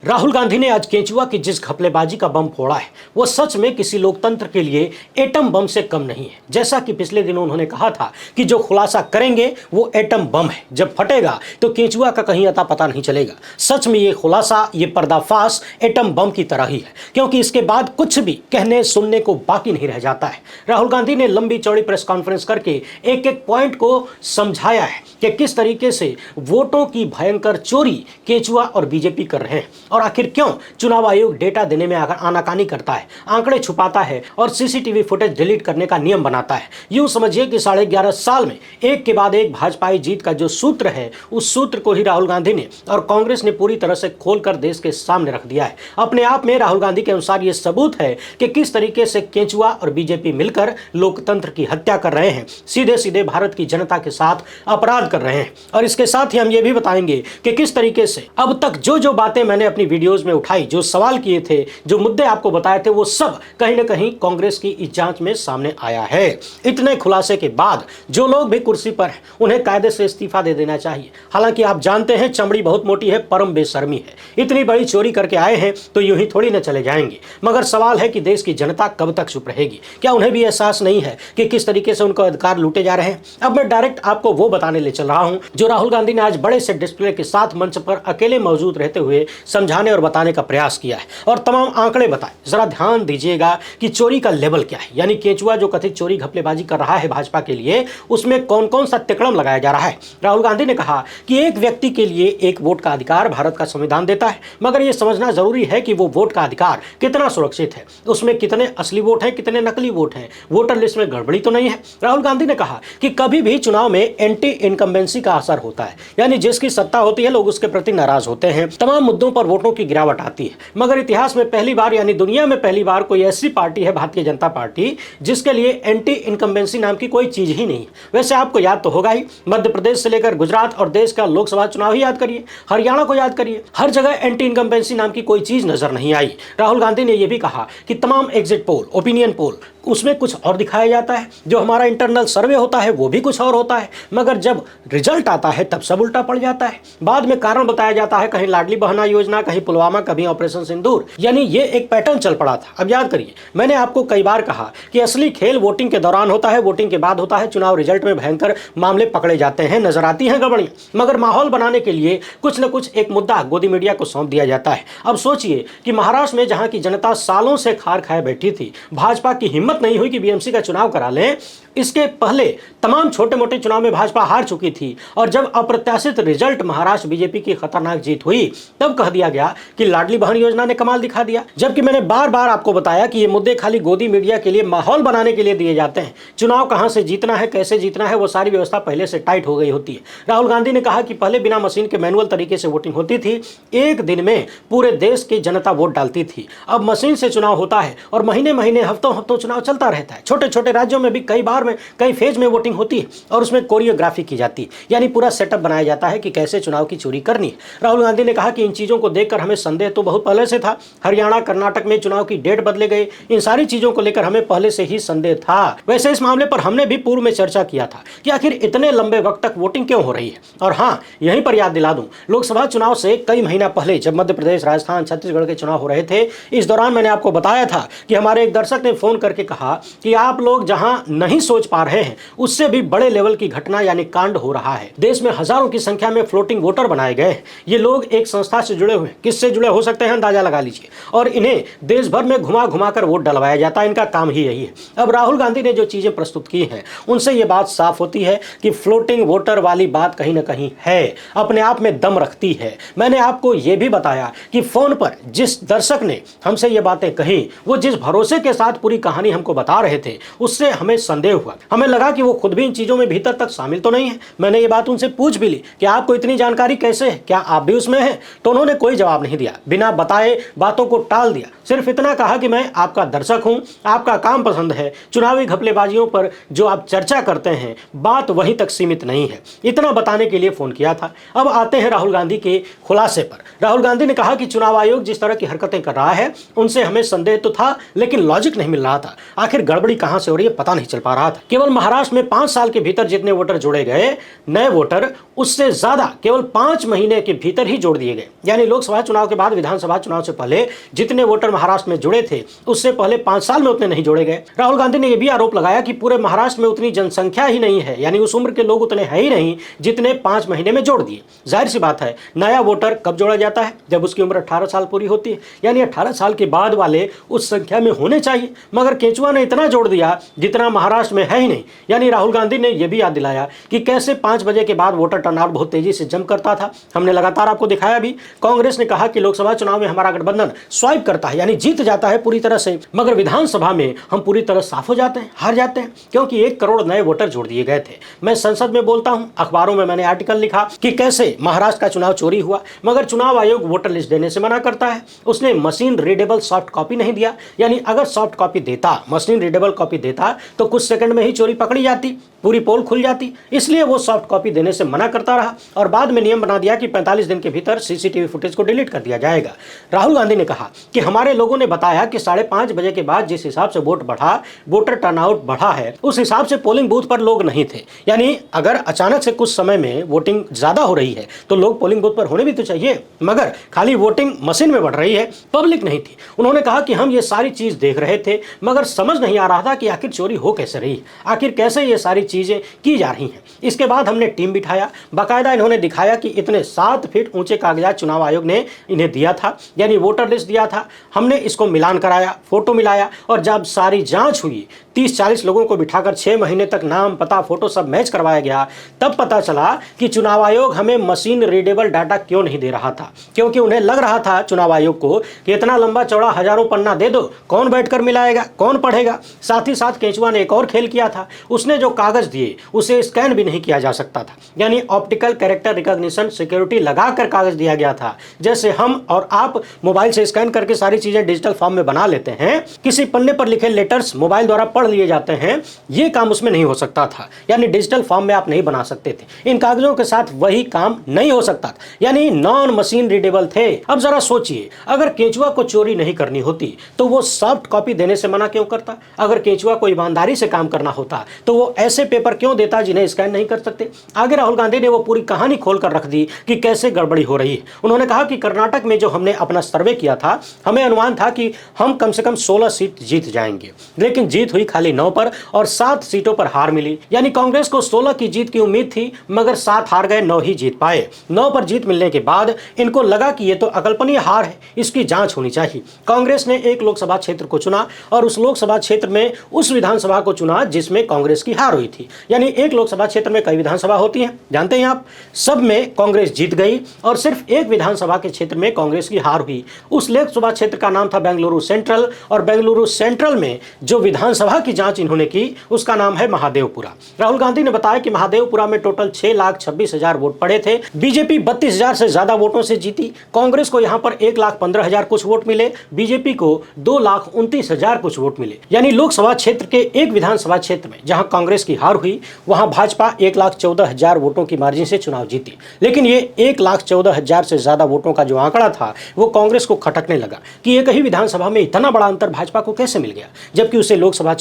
राहुल गांधी ने आज केंचुआ की जिस घपलेबाजी का बम फोड़ा है वो सच में किसी लोकतंत्र के लिए एटम बम से कम नहीं है। जैसा कि पिछले दिनों उन्होंने कहा था कि जो खुलासा करेंगे वो एटम बम है, जब फटेगा तो केंचुआ का कहीं अता पता नहीं चलेगा। सच में ये खुलासा, ये पर्दाफाश एटम बम की तरह ही है, क्योंकि इसके बाद कुछ भी कहने सुनने को बाकी नहीं रह जाता है। राहुल गांधी ने लंबी चौड़ी प्रेस कॉन्फ्रेंस करके एक एक पॉइंट को समझाया है कि किस तरीके से वोटों की भयंकर चोरी केंचुआ और बीजेपी कर रहे हैं और आखिर क्यों चुनाव आयोग डेटा देने में आनाकानी करता है, आंकड़े छुपाता है और सीसीटीवी फुटेज डिलीट करने का नियम बनाता है। यूं समझिए कि 11.5 साल में एक के बाद एक भाजपाई जीत का जो सूत्र है, उस सूत्र को ही राहुल गांधी ने और कांग्रेस ने पूरी तरह से खोलकर देश के सामने रख दिया है। अपने आप में राहुल गांधी के अनुसार यह सबूत है कि किस तरीके से केंचुआ और बीजेपी मिलकर लोकतंत्र की हत्या कर रहे हैं, सीधे सीधे भारत की जनता के साथ अपराध कर रहे हैं। और इसके साथ ही हम ये भी बताएंगे कि किस तरीके से अब तक जो बातें मैंने अपनी वीडियोस में उठाई, जो सवाल किए थे, जो मुद्दे आपको बताए थे, वो सब कहीं ना कहीं कांग्रेस की इस जांच में सामने आया है। इतने खुलासे के बाद जो लोग भी कुर्सी पर हैं उन्हें कायदे से इस्तीफा दे देना चाहिए। हालांकि आप जानते हैं चमड़ी बहुत मोटी है, परम बेशर्मी है। इतनी बड़ी चोरी करके आए हैं तो यूं ही थोड़ी न चले जाएंगे। मगर सवाल है कि देश की जनता कब तक चुप रहेगी? क्या उन्हें भी एहसास नहीं है कि किस तरीके से उनको अधिकार लूटे जा रहे हैं? अब मैं डायरेक्ट आपको वो बताने ले चल रहा हूं जो राहुल गांधी ने आज बड़े से डिस्प्ले के साथ मंच पर अकेले मौजूद रहते हुए समझाने और बताने का प्रयास किया है और तमाम आंकड़े बताए। जरा ध्यान दीजिएगा कि चोरी का लेवल क्या है, यानी केंचुआ जो कथित चोरी घपलेबाजी कर रहा है भाजपा के लिए, उसमें कौन कौन सा तिकड़म लगाया जा रहा है। राहुल गांधी ने कहा कि एक व्यक्ति के लिए एक वोट का अधिकार भारत का संविधान देता है, मगर यह समझना जरूरी है कि वो वोट का अधिकार कितना सुरक्षित है, उसमें कितने असली वोट हैं, कितने नकली वोट हैं, वोटर लिस्ट में गड़बड़ी तो नहीं है। राहुल गांधी ने कहा कि कभी भी चुनाव में एंटी इनकम्बेंसी का असर होता है, यानी जिसकी सत्ता होती है लोग उसके प्रति नाराज होते हैं, तमाम मुद्दों पर वोटों की गिरावट आती है। मगर इतिहास में पहली बार, यानी दुनिया में पहली बार कोई ऐसी पार्टी है, भारतीय जनता पार्टी, जिसके लिए एंटी इनकम्बेंसी नाम की कोई चीज ही नहीं है। वैसे आपको याद तो होगा ही, मध्य प्रदेश से लेकर गुजरात और देश का लोकसभा चुनाव ही याद करिए, हरियाणा को याद करिए, हर जगह एंटी इनकम्बेंसी नाम की कोई चीज नजर नहीं आई। राहुल गांधी ने यह भी कहा कि तमाम एग्जिट पोल, ओपिनियन पोल, उसमें कुछ और दिखाया जाता है, जो हमारा इंटरनल सर्वे होता है वो भी कुछ और होता है, मगर जब रिजल्ट आता है तब सब उल्टा पड़ जाता है। बाद में कारण बताया जाता है, कहीं लाडली बहना योजना, कहीं पुलवामा, कभी ऑपरेशन सिंदूर, यानी ये एक पैटर्न चल पड़ा था। अब याद करिए, मैंने आपको कई बार कहा कि असली खेल वोटिंग के दौरान होता है, वोटिंग के बाद होता है। चुनाव रिजल्ट में भयंकर मामले पकड़े जाते हैं, नजर आती हैं गड़बड़ियां, मगर माहौल बनाने के लिए कुछ न कुछ एक मुद्दा गोदी मीडिया को सौंप दिया जाता है। अब सोचिए कि महाराष्ट्र में जहां की जनता सालों से खार खाए बैठी थी, भाजपा की हिम्मत नहीं हुई कि बीएमसी का चुनाव करा लें। इसके पहले तमाम छोटे मोटे चुनाव में भाजपा हार चुकी थी और जब अप्रत्याशित रिजल्ट महाराष्ट्र बीजेपी की खतरनाक जीत हुई, तब कह दिया गया कि लाडली बहन योजना ने कमाल दिखा दिया। जबकि मैंने बार बार आपको बताया कि ये मुद्दे खाली गोदी मीडिया के लिए, माहौल बनाने के लिए दिए जाते हैं। चुनाव कहां से जीतना है, कैसे जीतना है, वो सारी व्यवस्था पहले से टाइट हो गई होती है। राहुल गांधी ने कहा कि पहले बिना मशीन के मैनुअल तरीके से वोटिंग होती थी, एक दिन में पूरे देश की जनता वोट डालती थी। अब मशीन से चुनाव होता है और महीने महीने, हफ्तों हफ्तों चुनाव चलता रहता है। छोटे छोटे राज्यों में भी कई बार में, कई फेज में वोटिंग होती है और उसमें कोरियोग्राफी की जाती है, यानी पूरा सेटअप बनाया जाता है कि कैसे चुनाव की चोरी करनी है। राहुल गांधी ने कहा कि इन चीजों को देखकर हमें संदेह तो बहुत पहले से था। हरियाणा, कर्नाटक में चुनाव की डेट बदले गए, इन सारी चीजों को लेकर हमें पहले से ही संदेह था। वैसे इस मामले पर हमने भी पूर्व में चर्चा किया था कि आखिर इतने लंबे वक्त तक वोटिंग क्यों हो रही है। और हाँ, यहीं पर याद दिला दूं, लोकसभा चुनाव से कई महीना पहले जब मध्य प्रदेश, राजस्थान, छत्तीसगढ़ के चुनाव हो रहे थे, इस दौरान मैंने आपको बताया था कि हमारे एक दर्शक ने फोन करके कहा कि आप लोग जहां नहीं सोच पा रहे हैं उससे भी बड़े लेवल की घटना यानी कांड हो रहा है। देश में हजारों की संख्या में फ्लोटिंग वोटर बनाए गए हैं। ये लोग एक संस्था से जुड़े हुए, किससे जुड़े हो सकते हैं अंदाजा लगा लीजिए, और इन्हें देश भर में घुमा घुमा कर वोट डलवाया जाता है। इनका काम ही यही है। अब राहुल गांधी ने जो चीजें प्रस्तुत की हैं उनसे यह बात साफ होती है कि फ्लोटिंग वोटर वाली बात कहीं ना कहीं है, अपने आप में दम रखती है। मैंने आपको यह भी बताया कि फोन पर जिस दर्शक ने हमसे ये बातें कही, वो जिस भरोसे के साथ पूरी कहानी हमको बता रहे थे, उससे हमें संदेह हुआ। हमें लगा कि वो खुद भी इन चीजों में भीतर तक शामिल तो नहीं है। मैंने ये बात उनसे पूछ भी ली कि आपको इतनी जानकारी कैसे है, क्या आप भी उसमें हैं? तो उन्होंने कोई जवाब नहीं दिया, बिना बताए बातों को टाल दिया। सिर्फ इतना कहा कि मैं आपका दर्शक हूं, आपका काम पसंद है, चुनावी घपलेबाजियों पर जो आप चर्चा करते हैं, बात वहीं तक सीमित नहीं है। इतना बताने के लिए फोन किया था। अब आते हैं राहुल गांधी के खुलासे पर। राहुल गांधी ने कहा कि चुनाव आयोग जिस तरह की हरकतें कर रहा है उनसे हमें संदेह तो था, लेकिन लॉजिक नहीं मिल रहा था। आखिर गड़बड़ी कहां से हो रही है पता नहीं चल पा रहा था। केवल महाराष्ट्र में 5 साल के भीतर जितने वोटर जोड़े गए नए वोटर, उससे ज्यादा केवल 5 महीने के भीतर ही जोड़ दिए गए। यानी लोकसभा चुनाव के बाद विधानसभा चुनाव से पहले जितने वोटर महाराष्ट्र में जुड़े थे उससे पहले 5 साल में उतने नहीं जोड़े गए। राहुल गांधी ने यह भी आरोप लगाया कि पूरे महाराष्ट्र में उतनी जनसंख्या ही नहीं है, यानी उस उम्र के लोग उतने है ही नहीं जितने 5 महीने में जोड़ दिए। जाहिर सी बात है, नया वोटर कब जोड़ा जाता है? जब उसकी उम्र 18 साल पूरी होती है, यानी 18 साल के बाद वाले उस संख्या में होने चाहिए। मगर केंचुआ ने इतना जोड़ दिया जितना महाराष्ट्र में है ही नहीं। यानी राहुल गांधी ने यह भी याद दिलाया कि कैसे 5 बजे के बाद वोटर टर्नआउट बहुत तेजी से जम करता था। हमने लगातार आपको दिखाया भी। कांग्रेस ने कहा कि लोकसभा चुनाव में हमारा गठबंधन स्वाइप करता है, यानी जीत जाता है पूरी तरह से, मगर विधानसभा में हम पूरी तरह साफ हो जाते हैं, हार जाते हैं, क्योंकि 1 करोड़ नए वोटर जोड़ दिए गए थे। मैं संसद में बोलता हूं, अखबारों में मैंने आर्टिकल लिखा कि कैसे महाराष्ट्र का चुनाव चोरी हुआ, मगर चुनाव आयोग वोटर लिस्ट देने से मना करता है। उसने मशीन रीडेबल सॉफ्ट कॉपी नहीं दिया, यानी अगर सॉफ्ट कॉपी देता, मशीन रीडेबल कॉपी देता तो कुछ सेकंड में ही चोरी पकड़ी जाती, पूरी पोल खुल जाती। इसलिए वो सॉफ्ट कॉपी देने से मना करता रहा और बाद में नियम बना दिया कि 45 दिन के भीतर सीसीटीवी फुटेज को डिलीट कर दिया जाएगा। राहुल गांधी ने कहा कि हमारे लोगों ने बताया कि 5:30 बजे के बाद जिस हिसाब से वोट बढ़ा, वोटर टर्नआउट बढ़ा है, उस हिसाब से पोलिंग बूथ पर लोग नहीं थे। यानी अगर अचानक से कुछ समय में वोटिंग ज्यादा हो रही है तो लोग पोलिंग बूथ पर होने भी तो चाहिए, मगर खाली वोटिंग मशीन में बढ़ रही है, पब्लिक नहीं थी। उन्होंने कहा कि हम ये सारी चीज देख रहे थे, मगर समझ नहीं आ रहा था कि आखिर चोरी हो कैसे रही, आखिर कैसे ये सारी चीजें की जा रही हैं। इसके बाद हमने टीम बिठाया, बाकायदा इन्होंने दिखाया कि इतने 7 फीट ऊंचे कागजात चुनाव आयोग ने इन्हें दिया था, यानी वोटर लिस्ट दिया था। हमने इसको मिलान कराया, फोटो मिलाया, और जब सारी जांच हुई, 30-40 लोगों को बिठाकर 6 महीने तक नाम, पता, फोटो सब मैच करवाया गया, तब पता चला कि चुनाव आयोग हमें मशीन रीडेबल डाटा क्यों नहीं दे रहा था। क्योंकि उन्हें लग रहा था चुनाव आयोग को कि इतना लंबा चौड़ा हजारों पन्ना दे दो, कौन बैठकर मिलाएगा, कौन पढ़ेगा। साथ ही साथ केंचुआ ने एक और खेल किया था, उसने जो कागज दिए उसे स्कैन भी नहीं किया जा सकता था, यानी ऑप्टिकल कैरेक्टर रिकॉग्निशन सिक्योरिटी लगाकर कागज दिया गया था। जैसे हम और आप मोबाइल से स्कैन करके सारी चीजें डिजिटल फॉर्म में बना लेते हैं, किसी पन्ने पर लिखे लेटर्स मोबाइल द्वारा पढ़ लिए जाते हैं, ये काम उसमें नहीं हो सकता था, यानी डिजिटल फॉर्म में आप नहीं बना सकते थे। इन कागजों के साथ वही काम नहीं हो सकता था, यानी नॉन मशीन रीडेबल थे। अब जरा सोचिए, अगर केंचुआ को चोरी नहीं करनी होती तो वो सॉफ्ट कॉपी देने से मना क्यों करता? अगर केंचुआ को ईमानदारी से काम करना होता तो वो ऐसे पेपर क्यों देता जिन्हें स्कैन नहीं कर सकते? आगे राहुल गांधी ने वो पूरी कहानी खोलकर रख दी कि कैसे गड़बड़ी हो रही है। उन्होंने कहा कि कर्नाटक में जो हमने अपना सर्वे किया था, हमें अनुमान था कि हम कम से कम 16 सीट जीत जाएंगे, लेकिन जीत हुई खाली 9 पर और 7 सीटों पर हार मिली। यानी कांग्रेस को 16 की जीत की उम्मीद थी, मगर 7 हार गए, 9 ही जीत पाए। 9 पर जीत मिलने के बाद इनको लगा कि ये तो अकल्पनीय हार है, इसकी जांच होनी चाहिए। कांग्रेस ने एक लोकसभा क्षेत्र को चुना और उस लोकसभा क्षेत्र में उस विधानसभा को चुना जिसमें कांग्रेस की हार हुई थी। यानी एक लोकसभा क्षेत्र में कई विधानसभा होती हैं, जानते हैं आप, सब में कांग्रेस जीत गई और सिर्फ एक विधानसभा के क्षेत्र में कांग्रेस की हार हुई। उस लोकसभा क्षेत्र का नाम था बेंगलुरु सेंट्रल, और बेंगलुरु सेंट्रल में जो विधानसभा की जांच इन्होंने की उसका नाम है महादेवपुरा। राहुल गांधी ने बताया कि महादेवपुरा में टोटल 6,26,000 वोट पड़े थे। बीजेपी 32,000 से ज्यादा वोटों से जीती। कांग्रेस को यहां पर 1,15,000 कुछ वोट मिले, बीजेपी को 2,29,000 कुछ वोट मिले। यानी लोकसभा क्षेत्र के एक विधानसभा क्षेत्र में जहां कांग्रेस की हार हुई, वहां भाजपा 1,14,000 वोटों की मार्जिन से चुनाव जीती। लेकिन ये 1,14,000 से ज्यादा वोटों का जो आंकड़ा था वो कांग्रेस को खटकने लगा कि एक ही विधानसभा में इतना बड़ा अंतर भाजपा को कैसे मिल गया, जबकि उसी लोकसभा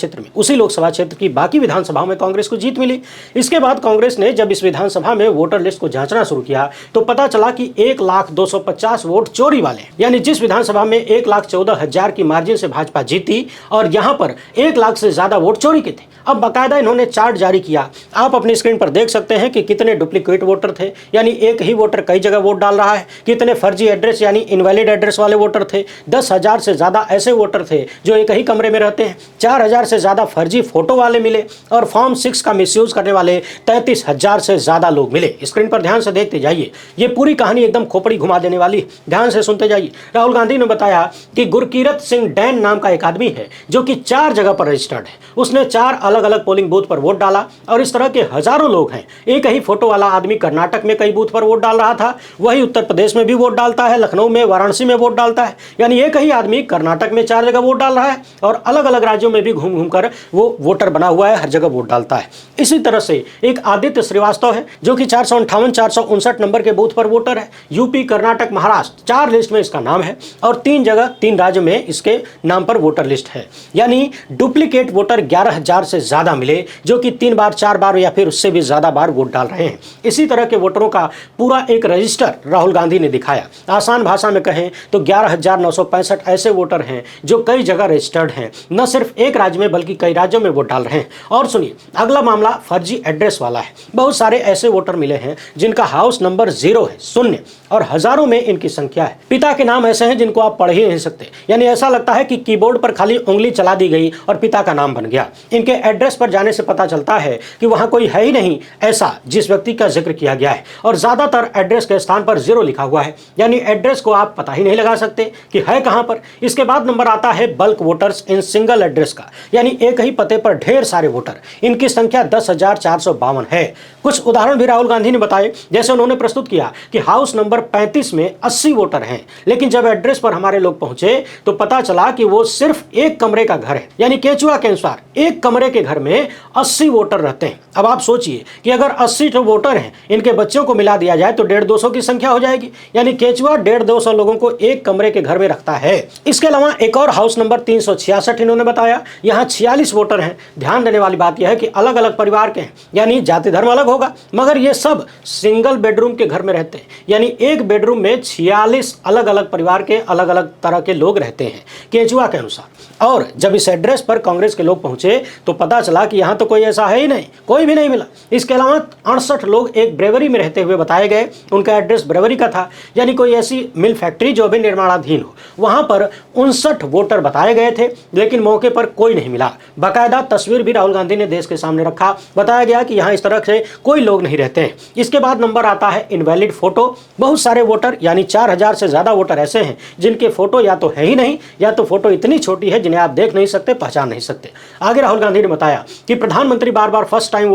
क्षेत्र की बाकी विधानसभाओं में कांग्रेस को जीत मिली। इसके बाद कांग्रेस ने जब इस विधानसभा में वोटर लिस्ट को जांचना शुरू किया तो पता चला कि 1,250 वोट चोरी वाले, यानी जिस विधानसभा में 1,14,000 की मार्जिन से भाजपा जीती और यहां पर 1 लाख से ज्यादा वोट चोरी के थे। अब बाकायदा इन्होंने चार्ट जारी किया, आप अपनी स्क्रीन पर देख सकते हैं कि कितने डुप्लीकेट वोटर थे, यानी एक ही वोटर कई जगह वोट डाल रहा है। कितने फर्जी एड्रेस यानी इनवैलिड एड्रेस वाले वोटर थे, 10,000 से ज्यादा ऐसे वोटर थे जो एक ही कमरे में रहते हैं। 4,000 से ज्यादा फर्जी फोटो वाले मिले और फॉर्म 6 का मिसयूज करने वाले 33,000 से ज्यादा लोग मिले। स्क्रीन पर ध्यान से देखते जाइए, ये पूरी कहानी एकदम खोपड़ी घुमा देने वाली, ध्यान से सुनते जाइए। राहुल गांधी ने बताया कि गुरकीरत सिंह डैन नाम का एक आदमी है जो कि 4 जगह पर रजिस्टर्ड है। उसने 4 अलग अलग पोलिंग बूथ पर वोट डाला और इस तरह के हजारों लोग हैं। एक ही फोटो वाला आदमी कर्नाटक में कई बूथ पर वोट डाल रहा था, वही उत्तर प्रदेश में भी वोट डालता है, लखनऊ में, वाराणसी में वोट डालता है। यानी एक ही आदमी कर्नाटक में 4 जगह वोट डाल रहा है और अलग अलग राज्यों में भी घूम घूम कर वो वोटर बना हुआ है, हर जगह वोट डालता है। इसी तरह से एक आदित्य श्रीवास्तव है जो कि 458, 459 नंबर के बूथ पर वोटर है। यूपी, कर्नाटक, महाराष्ट्र 4 लिस्ट में इसका नाम है और 3 राज्यों में इसके नाम पर वोटर लिस्ट है। यानी डुप्लीकेट वोटर 11,000 से से ज्यादा मिले जो कि 3 बार 4 बार या फिर उससे भी ज्यादा बार वोट डाल रहे हैं। इसी तरह के वोटरों का पूरा एक रजिस्टर राहुल गांधी ने दिखाया। आसान भाषा में कहें तो 11,965 ऐसे वोटर हैं जो कई जगह रजिस्टर्ड हैं, न सिर्फ एक राज्य में बल्कि कई राज्यों में वोट डाल रहे हैं। और सुनिए, अगला मामला फर्जी एड्रेस वाला है। बहुत सारे ऐसे वोटर मिले हैं जिनका हाउस नंबर 0 है, 0, और हजारों में इनकी संख्या है। पिता के नाम ऐसे हैं जिनको आप पढ़ ही नहीं सकते, यानी ऐसा लगता है कि कीबोर्ड पर खाली उंगली चला दी गई और पिता का नाम बन गया। इनके एड्रेस पर जाने से पता चलता है कि वहां कोई है ही नहीं ऐसा जिस व्यक्ति का जिक्र किया गया है, और ज्यादातर एड्रेस के स्थान पर 0 लिखा हुआ है, यानी एड्रेस को आप पता ही नहीं लगा सकते कि है कहां पर। इसके बाद नंबर आता है bulk voters in single address का, यानी एक ही पते पर ढेर सारे वोटर। इनकी संख्या 10,452 है। कुछ उदाहरण भी राहुल गांधी ने बताए, जैसे उन्होंने प्रस्तुत किया कि हाउस नंबर 35 में 80 वोटर हैं, लेकिन जब एड्रेस पर हमारे लोग पहुंचे तो पता चला कि वो सिर्फ एक कमरे का घर है, यानी केचुआ के अनुसार एक कमरे के घर में 80 वोटर रहते हैं। अब आप सोचिए कि अगर 80 तो वोटर हैं, इनके बच्चों को मिला दिया जाए तो 150-200 की संख्या हो जाएगी, यानी केचुआ 150-200 लोगों को एक कमरे के घर में रखता है। इसके अलावा एक और हाउस नंबर 366 इन्होंने बताया, यहाँ 46 वोटर हैं। ध्यान देने वाली बात यह है कि अलग अलग परिवार के हैं, यानी जाति धर्म अलग होगा, मगर ये सब सिंगल बेडरूम के घर में रहते हैं, यानी एक बेडरूम में 46 अलग अलग परिवार के अलग अलग तरह के लोग रहते हैं केचुआ के अनुसार। और जब इस एड्रेस पर कांग्रेस के लोग पहुंचे तो पता चला कि यहाँ तो कोई ऐसा है ही नहीं, कोई भी नहीं मिला। इसके अलावा 68 लोग एक ब्रेवरी में रहते हुए बताए गए, उनका एड्रेस ब्रेवरी का था, यानी कोई ऐसी मिल फैक्ट्री जो अभी निर्माणाधीन हो। वहां पर 59 वोटर बताए गए थे, लेकिन मौके पर कोई नहीं मिला। बाकायदा तस्वीर भी राहुल गांधी ने देश के सामने रखा, बताया गया कि यहाँ इस तरह से कोई लोग नहीं रहते हैं। इसके बाद नंबर आता है इनवैलिड फोटो। बहुत सारे वोटर, यानी 4,000 से ज्यादा वोटर ऐसे हैं जिनके फोटो या तो है ही नहीं, या तो फोटो इतनी छोटी है जिन्हें आप देख नहीं सकते, पहचान नहीं सकते। आगे राहुल गांधी ने बताया कि प्रधानमंत्री बार बार फर्स्ट टाइम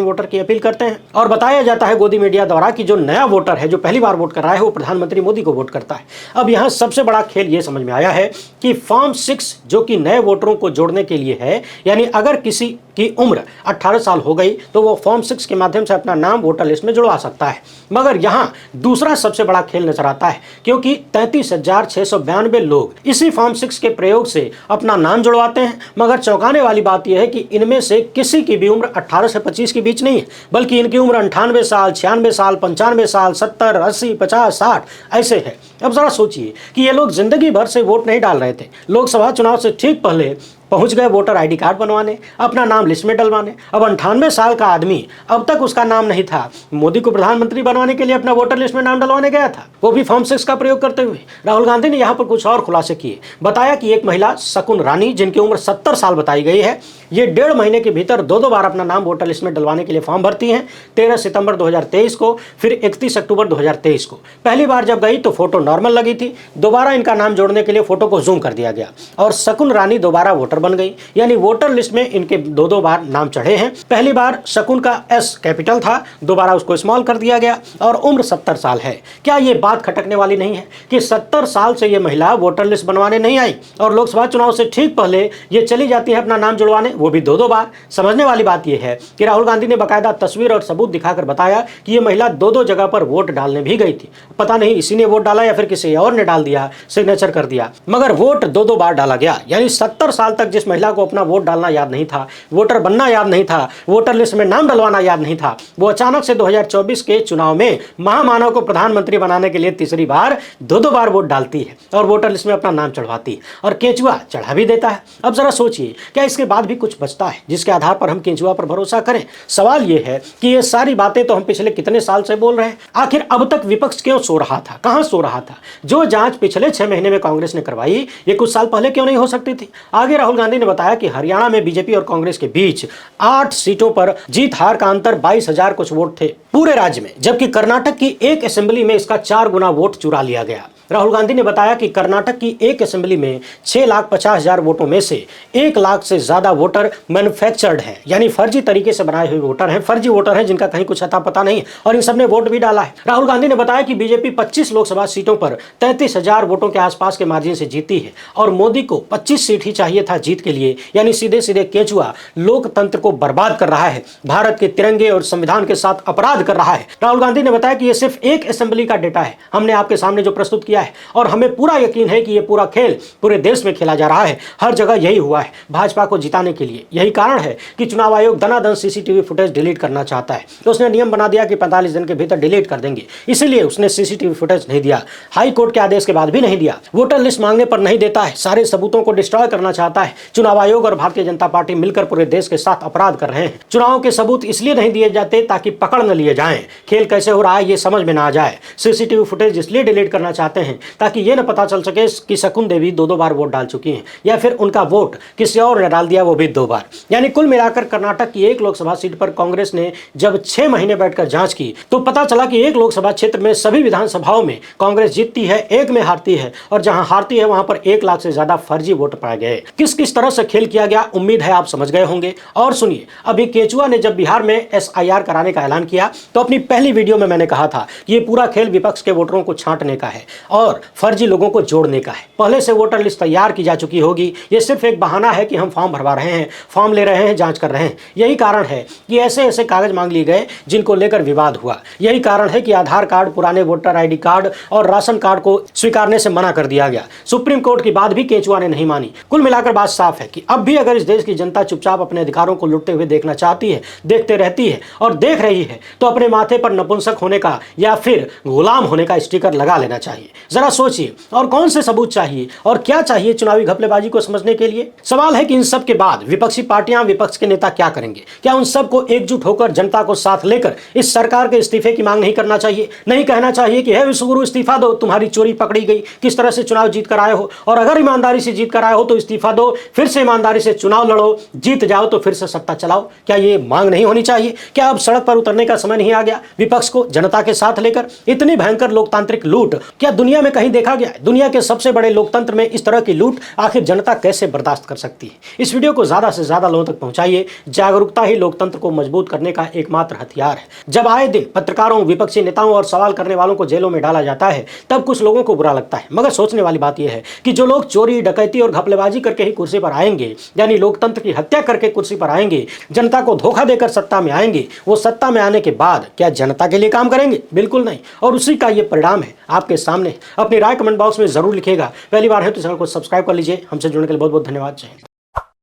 वोटर की अपील करते हैं, और बताया जाता है गोदी मीडिया द्वारा कि जो नया वोटर है, जो पहली बार वोट कर रहा है, वो प्रधानमंत्री मोदी को वोट करता है। अब यहाँ सबसे बड़ा खेल ये समझ में आया है कि फॉर्म 6 जो कि नए वोटरों को जोड़ने के लिए है, यानी अगर किसी की उम्र 18 साल हो गई तो वो फॉर्म 6 के माध्यम से अपना नाम वोटर लिस्ट में जुड़वा सकता है। मगर यहाँ दूसरा सबसे बड़ा खेल नजर आता है, क्योंकि 33,692 लोग इसी फॉर्म 6 के प्रयोग से अपना नाम जुड़वाते हैं। मगर चौंकाने वाली बात यह है कि इनमें से किसी की भी उम्र 18 से 25 के बीच नहीं है, बल्कि इनकी उम्र 98 साल, 96 साल, 95 साल, 70, 80, 50, 60 ऐसे है। अब जरा सोचिए कि ये लोग जिंदगी भर से वोट नहीं डाल रहे थे, लोकसभा चुनाव से ठीक पहले पहुंच गए वोटर आईडी कार्ड बनवाने, अपना नाम लिस्ट में डलवाने। अब 98 साल का आदमी, अब तक उसका नाम नहीं था, मोदी को प्रधानमंत्री बनवाने के लिए अपना वोटर लिस्ट में नाम डलवाने गया था, वो भी फॉर्म 6 का प्रयोग करते हुए। राहुल गांधी ने यहाँ पर कुछ और खुलासे किए। बताया कि एक महिला शकुन रानी, जिनकी उम्र 70 साल बताई गई है, ये 1.5 महीने के भीतर 2 बार अपना नाम वोटर लिस्ट में डलवाने के लिए फॉर्म भरती हैं। 13 सितंबर 2023 को, फिर 31 अक्टूबर 2023 को। पहली बार जब गई तो फोटो नॉर्मल लगी थी, दोबारा इनका नाम जोड़ने के लिए फोटो को जूम कर दिया गया और शकुन रानी दोबारा वोटर बन गई, यानी वोटर लिस्ट में इनके 2 बार नाम चढ़े हैं। पहली बार शकुन का एस कैपिटल था, दोबारा उसको स्मॉल कर दिया गया, और उम्र 70 साल है। क्या ये बात खटकने वाली नहीं है कि 70 साल से ये महिला वोटर लिस्ट बनवाने नहीं आई और लोकसभा चुनाव से ठीक पहले ये चली जाती है अपना नाम जुड़वाने, वो भी 2 बार। समझने वाली बात यह है कि राहुल गांधी ने बाकायदा तस्वीर और सबूत दिखाकर बताया कि ये महिला 2 जगह पर वोट डालने भी गई थी। पता नहीं इसी ने वोट डाला या फिर किसी और ने डाल दिया, सिग्नेचर कर दिया, मगर वोट 2 बार डाला गया। यानी 70 साल तक जिस महिला को अपना वोट डालना याद नहीं था, वोटर बनना याद नहीं था, वोटर लिस्ट में नाम डलवाना याद नहीं था, वो अचानक से 2024 के चुनाव में महामानव को प्रधानमंत्री बनाने के लिए तीसरी बार 2 बार वोट डालती है और वोटर लिस्ट में अपना नाम चढ़वाती है, और केंचुआ चढ़ा भी देता है। अब जरा सोचिए, क्या इसके बाद भी कुछ बचता है जिसके आधार पर हम केंचुआ पर भरोसा करें? सवाल यह है कि ये सारी बातें तो हम पिछले कितने साल से बोल रहे हैं। आखिर अब तक विपक्ष क्यों सो रहा था, कहां सो रहा था? जो जांच पिछले 6 महीने में कांग्रेस ने करवाई, ये कुछ साल पहले क्यों नहीं हो सकती थी? आगे राहुल गांधी ने बताया कि हरियाणा में बीजेपी और कांग्रेस के बीच 8 सीटों पर जीत हार का अंतर 22,000 कुछ वोट थे पूरे राज्य में, जबकि कर्नाटक की एक असेंबली में इसका 4 गुना वोट चुरा लिया गया। राहुल गांधी ने बताया कि कर्नाटक की एक असेंबली में 6,50,000 वोटों में से 1 लाख से ज्यादा वोटर मैन्युफैक्चर्ड हैं, यानी फर्जी तरीके से बनाए हुए वोटर हैं, फर्जी वोटर हैं जिनका कहीं कुछ अता पता नहीं, और इन सबने वोट भी डाला है। राहुल गांधी ने बताया कि बीजेपी 25 लोकसभा सीटों पर 33,000 वोटों के आसपास के मार्जिन से जीती है, और मोदी को 25 सीट ही चाहिए था जीत के लिए। यानी सीधे सीधे केंचुआ लोकतंत्र को बर्बाद कर रहा है, भारत के तिरंगे और संविधान के साथ अपराध कर रहा है। राहुल गांधी ने बताया कि यह सिर्फ एक असेंबली का डेटा है, हमने आपके सामने जो प्रस्तुत किया किया है और हमें पूरा यकीन है कि ये पूरा खेल पूरे देश में खेला जा रहा है। हर जगह यही हुआ है भाजपा को जिताने के लिए। यही कारण है कि चुनाव आयोग दनादन सीसीटीवी फुटेज डिलीट करना चाहता है। तो उसने नियम बना दिया कि 45 दिन के भीतर डिलीट कर देंगे, इसीलिए उसने सीसीटीवी फुटेज नहीं दिया। हाई कोर्ट के आदेश के बाद भी नहीं दिया। वोटर लिस्ट मांगने पर नहीं देता है, सारे सबूतों को डिस्ट्रॉय करना चाहता है। चुनाव आयोग और भारतीय जनता पार्टी मिलकर पूरे देश के साथ अपराध कर रहे हैं। चुनाव के सबूत इसलिए नहीं दिए जाते ताकि पकड़ न लिए जाएं। खेल कैसे हो रहा है ये समझ में ना आ जाए। सीसीटीवी फुटेज इसलिए डिलीट करना चाहते हैं ताकि ये न पता चल सके कि शकुन देवी 2-2 बार वोट डाल चुकी हैं या फिर उनका वोट किसी और ने डाल दिया, वो भी 2 बार। यानी कुल मिलाकर कर्नाटक की एक लोकसभा सीट पर कांग्रेस ने जब 6 महीने बैठकर जांच की तो पता चला कि एक लोकसभा क्षेत्र में सभी विधानसभाओं में कांग्रेस जीतती है, एक में हारती है, और जहां हारती है वहां पर 1 लाख से ज्यादा फर्जी वोट पाए गए। किस किस तरह से खेल किया गया उम्मीद है आप समझ गए होंगे। और सुनिए, अभी केचुआ ने जब बिहार में SIR कराने का ऐलान किया तो अपनी पहली वीडियो में मैंने कहा था कि ये पूरा खेल विपक्ष के वोटरों को छांटने का है और फर्जी लोगों को जोड़ने का है। पहले से वोटर लिस्ट तैयार की जा चुकी होगी, ये सिर्फ एक बहाना है कि हम फॉर्म भरवा रहे हैं, फॉर्म ले रहे हैं, जांच कर रहे हैं। यही कारण है कि ऐसे ऐसे कागज मांग लिए गए जिनको लेकर विवाद हुआ। यही कारण है कि आधार कार्ड, पुराने वोटर ID कार्ड और राशन कार्ड को स्वीकारने से मना कर दिया गया। सुप्रीम कोर्ट की बात भी केचुआ ने नहीं मानी। कुल मिलाकर बात साफ है कि अब भी अगर इस देश की जनता चुपचाप अपने अधिकारों को लुटते हुए देखना चाहती है, देखते रहती है और देख रही है, तो अपने माथे पर नपुंसक होने का या फिर गुलाम होने का स्टिकर लगा लेना चाहिए। जरा सोचिए, और कौन से सबूत चाहिए और क्या चाहिए चुनावी घपलेबाजी को समझने के लिए? सवाल है कि इन सब के बाद विपक्षी पार्टियां, विपक्ष के नेता क्या करेंगे? क्या उन सबको एकजुट होकर जनता को साथ लेकर इस सरकार के इस्तीफे की मांग नहीं करना चाहिए? नहीं कहना चाहिए कि हे विश्वगुरु इस्तीफा दो, तुम्हारी चोरी पकड़ी गई, किस तरह से चुनाव जीत कर आए हो, और अगर ईमानदारी से जीत कर आए हो तो इस्तीफा दो, फिर से ईमानदारी से चुनाव लड़ो, जीत जाओ तो फिर से सत्ता चलाओ। क्या ये मांग नहीं होनी चाहिए? क्या अब सड़क पर उतरने का समय नहीं आ गया विपक्ष को जनता के साथ लेकर? इतनी भयंकर लोकतांत्रिक लूट क्या दुनिया में कहीं देखा गया? दुनिया के सबसे बड़े लोकतंत्र में इस तरह की लूट आखिर जनता कैसे बर्दाश्त कर सकती है? इस वीडियो को ज्यादा से ज्यादा लोगों तक पहुंचाइए। जागरूकता ही लोकतंत्र को मजबूत करने का एकमात्र हथियार है। जब आए दिन पत्रकारों, विपक्षी नेताओं और सवाल करने वालों को जेलों में डाला जाता है तब कुछ लोगों को बुरा लगता है, मगर सोचने वाली बात यह है कि जो लोग चोरी, डकैती और घपलेबाजी करके ही कुर्सी पर आएंगे, यानी लोकतंत्र की हत्या करके कुर्सी पर आएंगे, जनता को धोखा देकर सत्ता में आएंगे, वो सत्ता में आने के बाद क्या जनता के लिए काम करेंगे? बिल्कुल नहीं। और उसी का ये परिणाम है आपके सामने। अपनी राय कमेंट बॉक्स में जरूर लिखिएगा। पहली बार है तो चैनल को सब्सक्राइब कर लीजिए। हमसे जुड़ने के लिए बहुत बहुत धन्यवाद। जय हिंद।